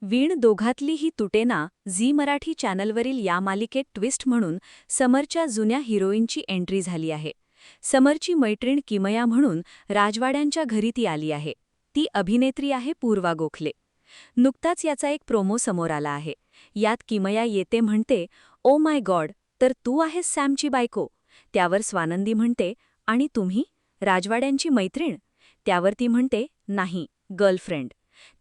वीण दोघातलीही तुटेना Zee Marathi चॅनलवरील या मालिकेत twist म्हणून समरच्या जुन्या हिरोईनची एंट्री झाली आहे. समरची मैत्रीण किमया म्हणून राजवाड्यांच्या घरी ती आली आहे. ती अभिनेत्री आहे पूर्वा गोखले. नुकताच याचा एक प्रोमो समोर आला आहे. यात किमया येते म्हणते, ओ माय गॉड, तर तू आहेस सॅमची बायको. त्यावर स्वानंदी म्हणते, आणि तुम्ही राजवाड्यांची मैत्रीण? त्यावर ती म्हणते, नाही, गर्लफ्रेंड.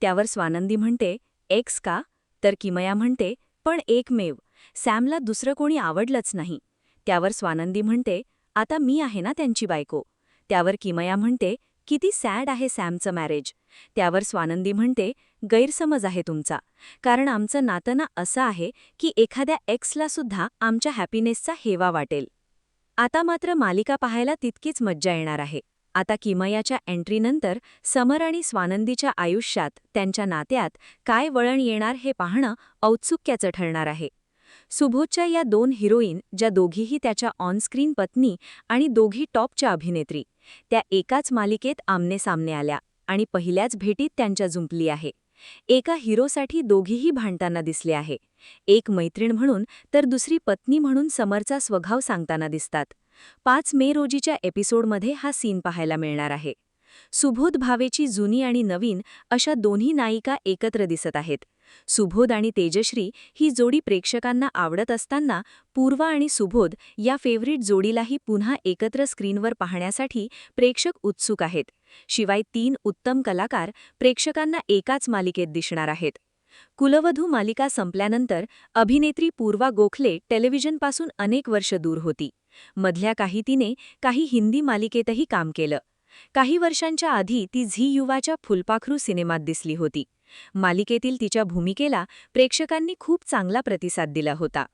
त्यावर स्वानंदी म्हणते, एक्स का? तर किमया म्हणते, पण एकमेव, सॅमला दुसरं कोणी आवडलंच नाही. त्यावर स्वानंदी म्हणते, आता मी आहे ना त्यांची बायको. त्यावर किमया म्हणते, किती सॅड आहे सॅमचं मॅरेज. त्यावर स्वानंदी म्हणते, गैरसमज आहे तुमचा, कारण आमचं नातं ना असं आहे की एखाद्या एक्सला सुद्धा आमच्या हॅपीनेसचा हेवा वाटेल. आता मात्र मालिका पाहायला तितकीच मज्जा येणार आहे. आता किमयाच्या एंट्रीनंतर समर आणि स्वानंदीच्या आयुष्यात, त्यांच्या नात्यात काय वळण येणार हे पाहणं औत्सुक्याचं ठरणार आहे. सुबोधच्या या दोन हिरोईन, ज्या दोघीही त्याच्या ऑनस्क्रीन पत्नी आणि दोघी टॉपच्या अभिनेत्री, त्या एकाच मालिकेत आमनेसामने आल्या आणि पहिल्याच भेटीत त्यांच्या जुंपली आहे. एका हिरोसाठी दोघीही भांडताना दिसले आहे. एक मैत्रीण म्हणून तर दुसरी पत्नी म्हणून समरचा स्वभाव सांगताना दिसतात. 5 मे रोजीच्या एपिसोडमध्ये हा सीन पाहायला मिळणार आहे. सुबोध भावेची जुनी आणि नवीन अशा दोन्ही नायिका एकत्र दिसत आहेत. सुबोध आणि तेजश्री ही जोडी प्रेक्षकांना आवडत असताना पूर्वा आणि सुबोध या फेवरिट जोडीलाही पुन्हा एकत्र स्क्रीनवर पाहण्यासाठी प्रेक्षक उत्सुक आहेत. शिवाय 3 उत्तम कलाकार प्रेक्षकांना एकाच मालिकेत दिसणार आहेत. कुलवधू मालिका संपल्यानंतर अभिनेत्री पूर्वा गोखले टेलिव्हिजनपासून अनेक वर्ष दूर होती. मधल्या काही तिने काही हिंदी मालिकेतही काम केलं. काही वर्षांच्या आधी ती झी युवाच्या फुलपाखरू सिनेमात दिसली होती. मालिकेतील तिच्या भूमिकेला प्रेक्षकांनी खूप चांगला प्रतिसाद दिला होता.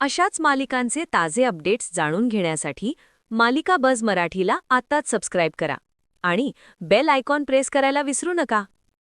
अशाच मालिकांचे ताजे अपडेट्स जाणून घेण्यासाठी मालिका बझ मराठीला आत्ताच सबस्क्राईब करा आणि बेल आयकॉन प्रेस करायला विसरू नका.